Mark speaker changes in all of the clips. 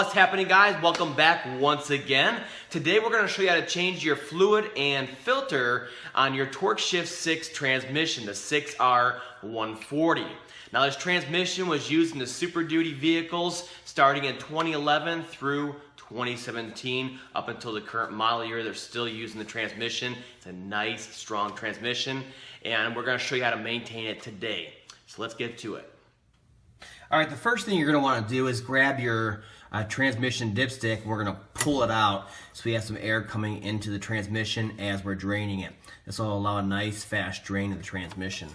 Speaker 1: What's happening, guys? Welcome back once again. Today we're going to show you how to change your fluid and filter on your Torqshift6 transmission, the 6R140. Now this transmission was used in the Superduty vehicles starting in 2011 through 2017 up until the current model year. They're still using the transmission. It's a nice, strong transmission, and we're going to show you how to maintain it today. So let's get to it.
Speaker 2: All right, the first thing you're going to want to do is grab your transmission dipstick. We're going to pull it out so we have some air coming into the transmission as we're draining it. This will allow a nice fast drain of the transmission.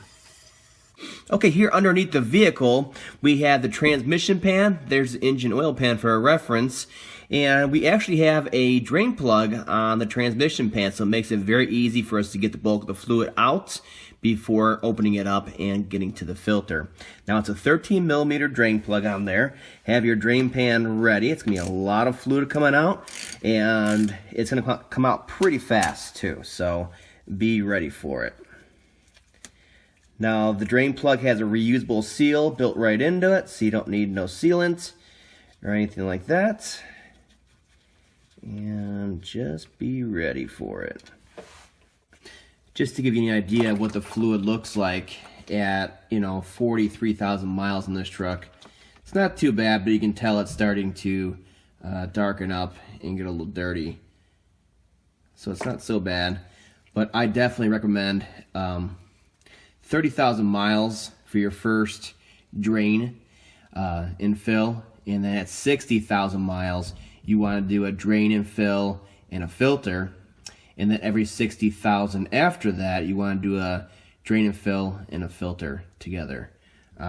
Speaker 2: Okay, here underneath the vehicle we have the transmission pan. There's the engine oil pan for a reference, and we actually have a drain plug on the transmission pan, so it makes it very easy for us to get the bulk of the fluid out before opening it up and getting to the filter. Now it's a 13mm drain plug on there. Have your drain pan ready. It's gonna be a lot of fluid coming out, and it's gonna come out pretty fast too, so be ready for it. Now the drain plug has a reusable seal built right into it, so you don't need no sealant or anything like that. And just be ready for it. Just to give you an idea of what the fluid looks like at 43,000 miles in this truck, it's not too bad, but you can tell it's starting to darken up and get a little dirty. So it's not so bad, but I definitely recommend 30,000 miles for your first drain and fill, and then at 60,000 miles you want to do a drain and fill and a filter, and then every 60,000 after that you want to do a drain and fill and a filter together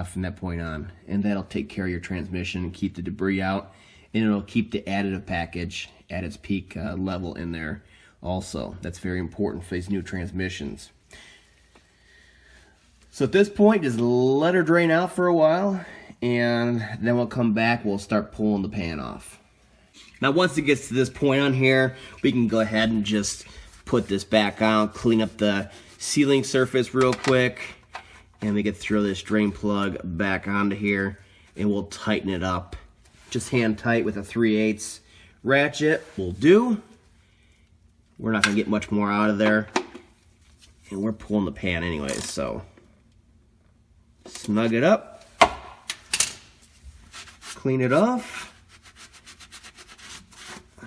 Speaker 2: from that point on, and that'll take care of your transmission and keep the debris out, and it'll keep the additive package at its peak level in there also. That's very important for these new transmissions. So at this point, just let her drain out for a while, and then we'll come back, we'll start pulling the pan off. Now once it gets to this point on here, we can go ahead and just put this back on, clean up the sealing surface real quick, and we can throw this drain plug back onto here, and we'll tighten it up. Just hand tight with a 3/8 ratchet will do. We're not gonna get much more out of there, and we're pulling the pan anyways, so snug it up, clean it off.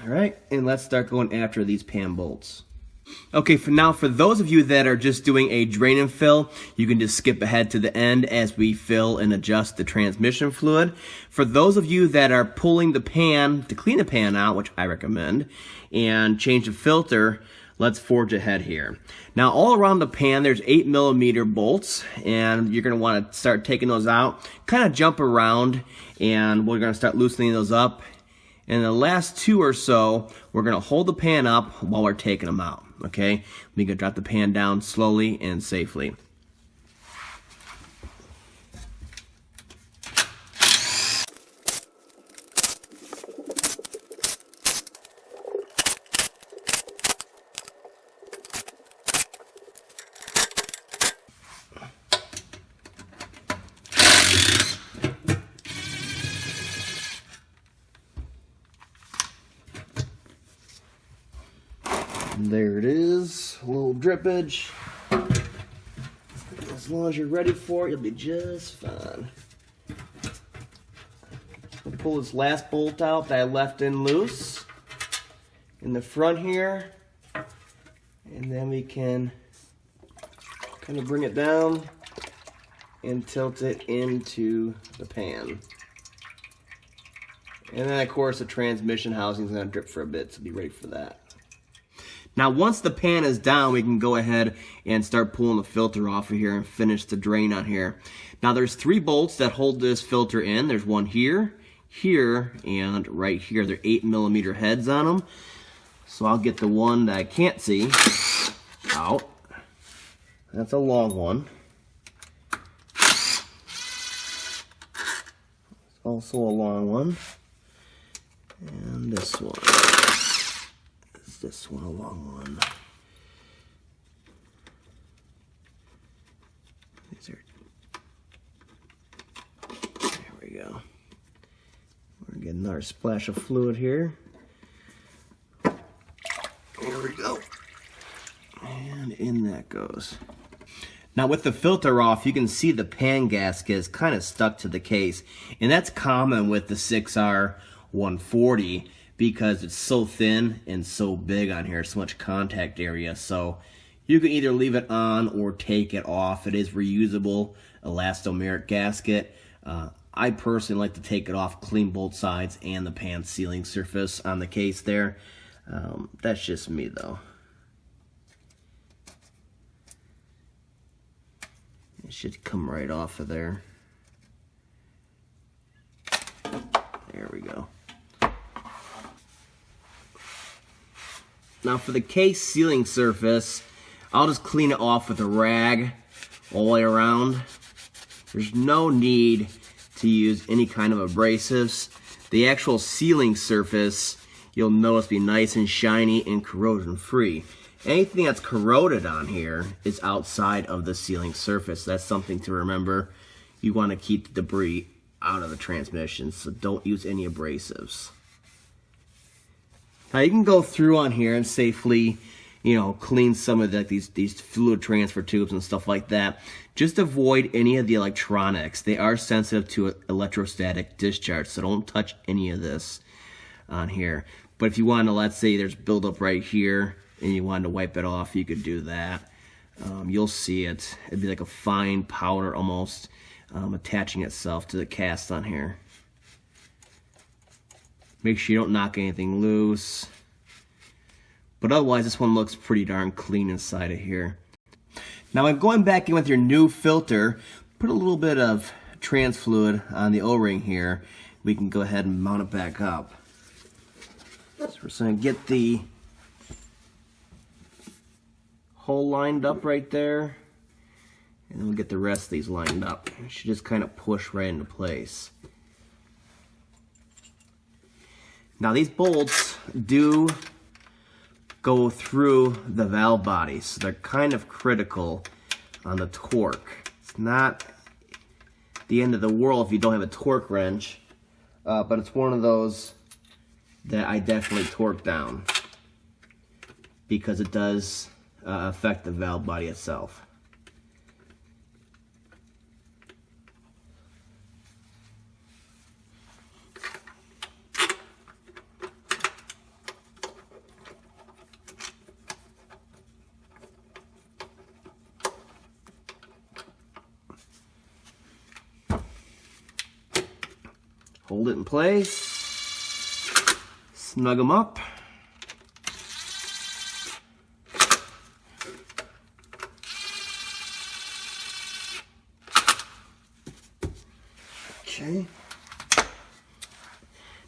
Speaker 2: All right, and let's start going after these pan bolts. Okay, for those of you that are just doing a drain and fill, you can just skip ahead to the end as we fill and adjust the transmission fluid. For those of you that are pulling the pan to clean the pan out, which I recommend, and change the filter, let's forge ahead here. Now all around the pan there's 8mm bolts, and you're going to want to start taking those out, kind of jump around, and we're going to start loosening those up. And the last two or so, we're going to hold the pan up while we're taking them out. Okay, we can drop the pan down slowly and safely. There it is, a little drippage. As long as you're ready for it, you'll be just fine. I'll pull this last bolt out that I left in loose in the front here, and then we can kind of bring it down and tilt it into the pan. And then of course the transmission housing is going to drip for a bit, so be ready for that. Now once the pan is down, we can go ahead and start pulling the filter off of here and finish the drain on here. Now there's 3 bolts that hold this filter in. There's one here, here, and right here. They're 8mm heads on them. So I'll get the one that I can't see out. That's a long one. Also a long one. And this one. This one a long one. These are, there we go. We're Get another splash of fluid here. There we go. And in that goes. Now with the filter off, you can see the pan gasket is kind of stuck to the case. And that's common with the 6R140 because it's so thin and so big on here, so much contact area. So you can either leave it on or take it off. It is reusable elastomeric gasket. I personally like to take it off, clean both sides and the pan sealing surface on the case there. That's just me though. It should come right off of there. There we go. Now for the case sealing surface, I'll just clean it off with a rag all the way around. There's no need to use any kind of abrasives. The actual sealing surface, you'll notice, be nice and shiny and corrosion free. Anything that's corroded on here is outside of the sealing surface. That's something to remember. You want to keep the debris out of the transmission, so don't use any abrasives. Now you can go through on here and safely, clean some of these fluid transfer tubes and stuff like that. Just avoid any of the electronics. They are sensitive to electrostatic discharge, so don't touch any of this on here. But if you want to, let's say there's buildup right here and you wanted to wipe it off, you could do that. You'll see it. It'd be like a fine powder almost attaching itself to the cast on here. Make sure you don't knock anything loose. But otherwise, this one looks pretty darn clean inside of here. Now, I'm going back in with your new filter. Put a little bit of trans fluid on the O-ring here. We can go ahead and mount it back up. So we're just going to get the hole lined up right there. And then we'll get the rest of these lined up. It should just kind of push right into place. Now, these bolts do go through the valve body, so they're kind of critical on the torque. It's not the end of the world if you don't have a torque wrench, but it's one of those that I definitely torque down because it does affect the valve body itself. Hold it in place, snug them up. Okay.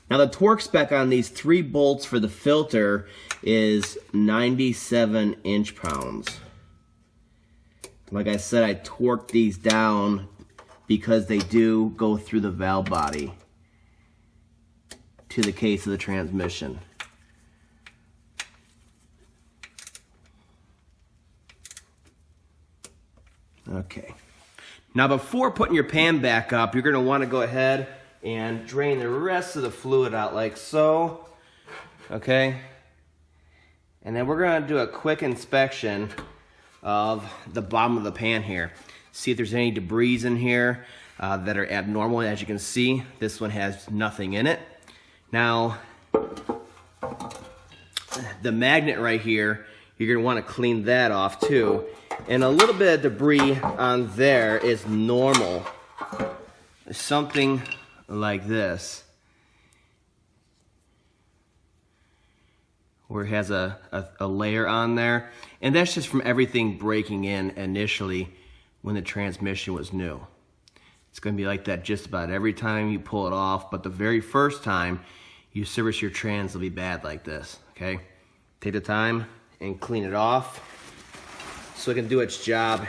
Speaker 2: Now the torque spec on these 3 bolts for the filter is 97 inch-pounds. Like I said, I torqued these down because they do go through the valve body to the case of the transmission. Okay. Now before putting your pan back up, you're going to want to go ahead and drain the rest of the fluid out like so. Okay. And then we're going to do a quick inspection of the bottom of the pan here. See if there's any debris in here that are abnormal. As you can see, this one has nothing in it. Now, the magnet right here, you're going to want to clean that off too. And a little bit of debris on there is normal. Something like this, where it has a layer on there. And that's just from everything breaking in initially when the transmission was new. It's going to be like that just about every time you pull it off, but the very first time you service your trans will be bad like this, okay? Take the time and clean it off so it can do its job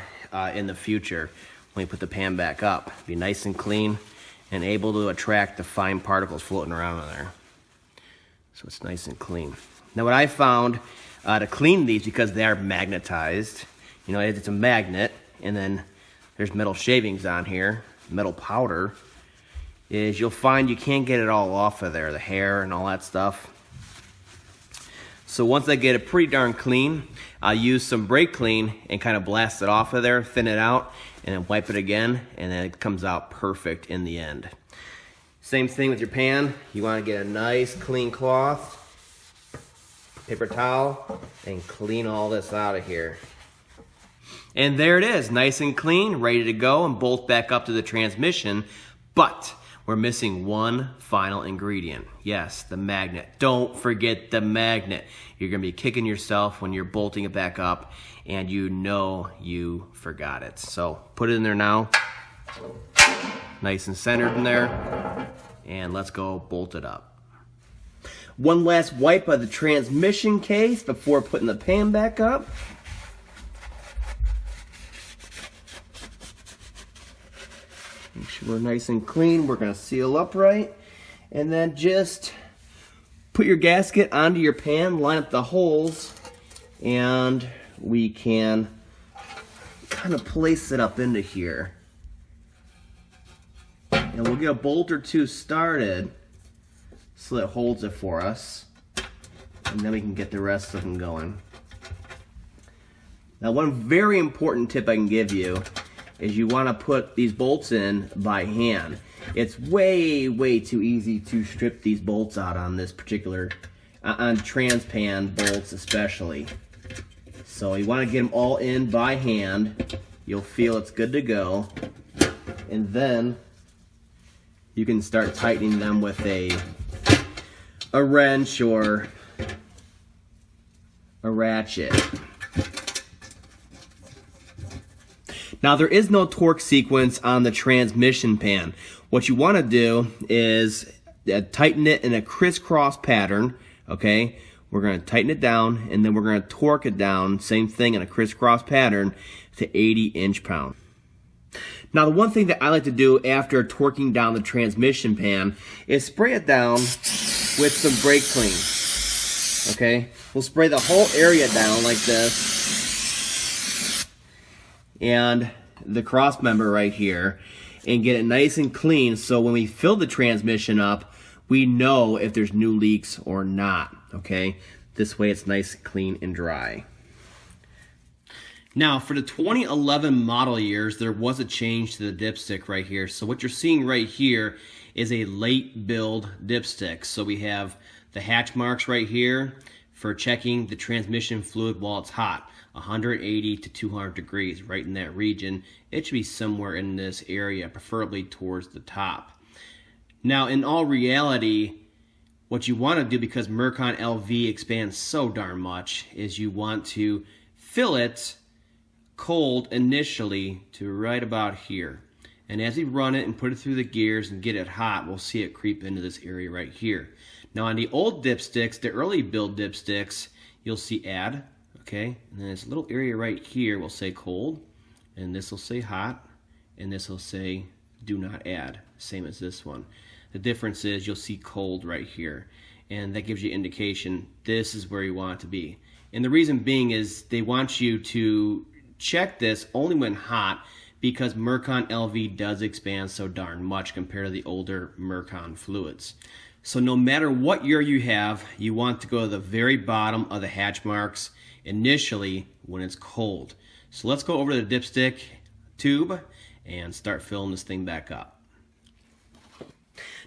Speaker 2: in the future when we put the pan back up. Be nice and clean and able to attract the fine particles floating around in there. So it's nice and clean. Now what I found to clean these, because they are magnetized, it's a magnet, and then there's metal shavings on here, metal powder. is you'll find you can't get it all off of there, the hair and all that stuff. So once I get it pretty darn clean, I'll use some brake clean and kind of blast it off of there, thin it out, and then wipe it again, and then it comes out perfect in the end. Same thing with your pan. You want to get a nice clean cloth, paper towel, and clean all this out of here. And there it is, nice and clean, ready to go and bolt back up to the transmission. But we're missing one final ingredient. Yes, the magnet. Don't forget the magnet. You're gonna be kicking yourself when you're bolting it back up and you know you forgot it. So put it in there now. Nice and centered in there. And let's go bolt it up. One last wipe of the transmission case before putting the pan back up. Make sure we're nice and clean. We're going to seal up right. And then just put your gasket onto your pan, line up the holes, and we can kind of place it up into here. And we'll get a bolt or two started so that it holds it for us. And then we can get the rest of them going. Now, one very important tip I can give you is you want to put these bolts in by hand. It's way too easy to strip these bolts out on this particular, on transpan bolts especially. So you want to get them all in by hand. You'll feel it's good to go. And then you can start tightening them with a wrench or a ratchet. Now, there is no torque sequence on the transmission pan. What you want to do is tighten it in a crisscross pattern, okay? We're going to tighten it down, and then we're going to torque it down, same thing in a crisscross pattern, to 80 inch-pound. Now, the one thing that I like to do after torquing down the transmission pan is spray it down with some brake clean, okay? We'll spray the whole area down like this, and the cross member right here, and get it nice and clean so when we fill the transmission up, we know if there's new leaks or not, okay? This way it's nice, clean, and dry. Now, for the 2011 model years, there was a change to the dipstick right here. So what you're seeing right here is a late build dipstick. So we have the hatch marks right here for checking the transmission fluid while it's hot. 180 to 200 degrees, right in that region. It should be somewhere in this area, preferably towards the top. Now, in all reality, what you want to do, because Mercon LV expands so darn much, is you want to fill it cold initially to right about here. And as we run it and put it through the gears and get it hot, we'll see it creep into this area right here. Now, on the old dipsticks, the early build dipsticks, you'll see add. Okay, and then this little area right here will say cold, and this will say hot, and this will say do not add, same as this one. The difference is you'll see cold right here, and that gives you indication this is where you want it to be. And the reason being is they want you to check this only when hot, because Mercon LV does expand so darn much compared to the older Mercon fluids. So no matter what year you have, you want to go to the very bottom of the hatch marks initially when it's cold. So let's go over to the dipstick tube and start filling this thing back up.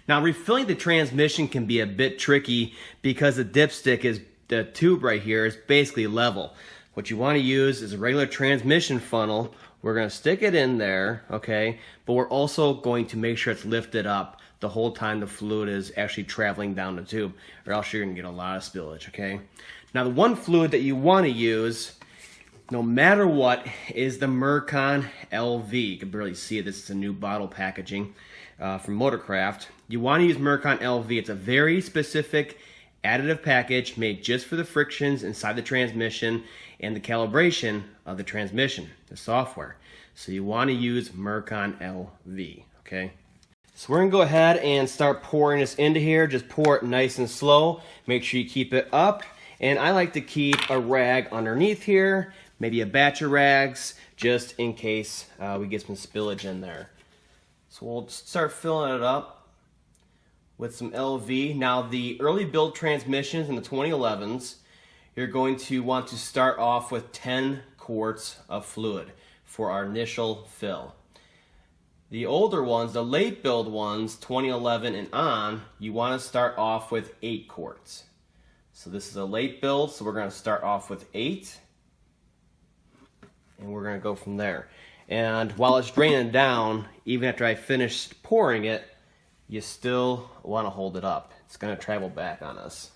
Speaker 2: Now, refilling the transmission can be a bit tricky because the dipstick is, the tube right here is basically level. What you want to use is a regular transmission funnel. We're going to stick it in there, okay, but we're also going to make sure it's lifted up the whole time the fluid is actually traveling down the tube, or else you're going to get a lot of spillage, okay? Now, the one fluid that you want to use, no matter what, is the Mercon LV. You can barely see it. This is a new bottle packaging from Motorcraft. You want to use Mercon LV. It's a very specific additive package made just for the frictions inside the transmission and the calibration of the transmission, the software. So you want to use Mercon LV, okay? So we're going to go ahead and start pouring this into here. Just pour it nice and slow. Make sure you keep it up. And I like to keep a rag underneath here, maybe a batch of rags, just in case we get some spillage in there. So we'll start filling it up. with some LV. Now the early build transmissions in the 2011s, you're going to want to start off with 10 quarts of fluid for our initial fill. The older ones, the late build ones, 2011 and on, you want to start off with 8 quarts. So this is a late build, so we're going to start off with 8, and we're going to go from there. And while it's draining down, even after I finish pouring it, you still want to hold it up. It's going to travel back on us.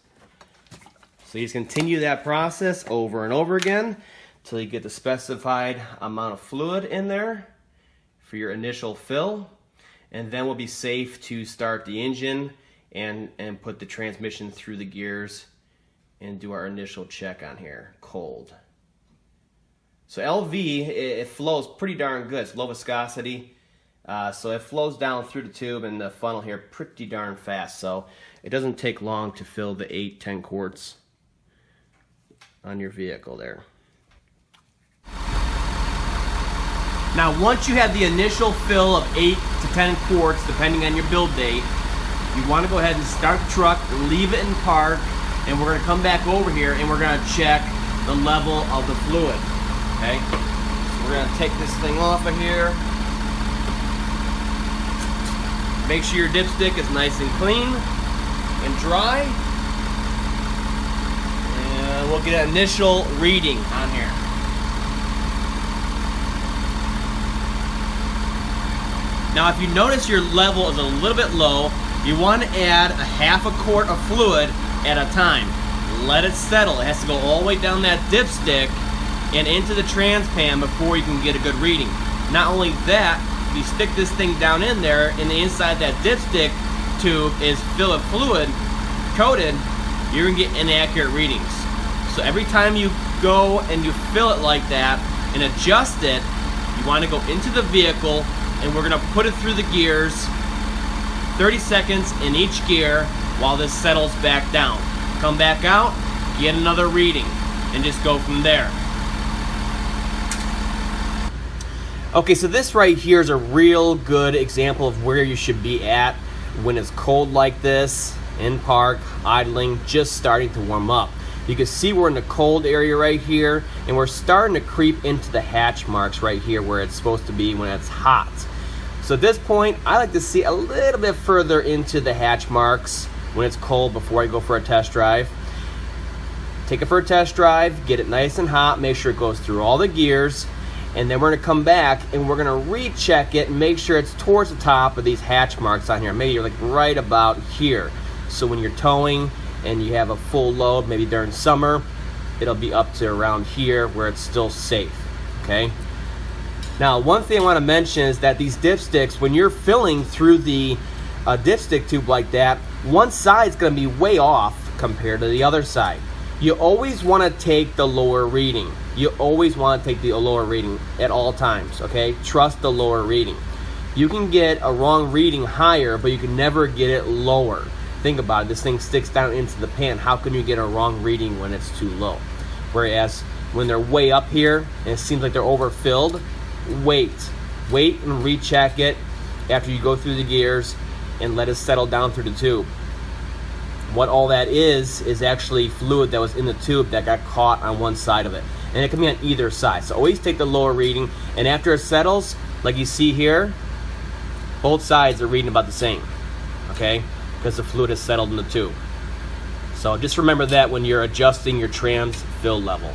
Speaker 2: So you just continue that process over and over again until you get the specified amount of fluid in there for your initial fill. And then we'll be safe to start the engine and put the transmission through the gears and do our initial check on here, cold. So LV, it flows pretty darn good. It's low viscosity. So it flows down through the tube and the funnel here pretty darn fast. So it doesn't take long to fill the 8-10 quarts on your vehicle there.
Speaker 1: Now once you have the initial fill of 8 to 10 quarts, depending on your build date, you want to go ahead and start the truck, leave it in park, and we're going to come back over here and we're going to check the level of the fluid. Okay? So we're going to take this thing off of here. Make sure your dipstick is nice and clean and dry. And we'll get an initial reading on here. Now if you notice your level is a little bit low, you want to add a half a quart of fluid at a time. Let it settle. It has to go all the way down that dipstick and into the trans pan before you can get a good reading. Not only that, if you stick this thing down in there and the inside that dipstick tube is filled with fluid, coated, you're going to get inaccurate readings. So every time you go and you fill it like that and adjust it, you want to go into the vehicle and we're going to put it through the gears, 30 seconds in each gear while this settles back down. Come back out, get another reading, and just go from there.
Speaker 2: Okay, so this right here is a real good example of where you should be at when it's cold like this, in park, idling, just starting to warm up. You can see we're in the cold area right here, and we're starting to creep into the hatch marks right here where it's supposed to be when it's hot. So at this point, I like to see a little bit further into the hatch marks when it's cold before I go for a test drive. Take it for a test drive, get it nice and hot, make sure it goes through all the gears, and then we're going to come back and we're going to recheck it and make sure it's towards the top of these hatch marks on here. Maybe you're like right about here. So when you're towing and you have a full load, maybe during summer, it'll be up to around here where it's still safe, okay? Now, one thing I want to mention is that these dipsticks, when you're filling through the dipstick tube like that, one side's going to be way off compared to the other side. You always want to take the lower reading. You always want to take the lower reading at all times, okay? Trust the lower reading. You can get a wrong reading higher, but you can never get it lower. Think about it. This thing sticks down into the pan. How can you get a wrong reading when it's too low? Whereas when they're way up here and it seems like they're overfilled, wait and recheck it after you go through the gears and let it settle down through the tube. What all that is actually fluid that was in the tube that got caught on one side of it, and it can be on either side. So always take the lower reading, and after it settles, like you see here, both sides are reading about the same, okay, because the fluid has settled in the tube. So just remember that when you're adjusting your trans fill level.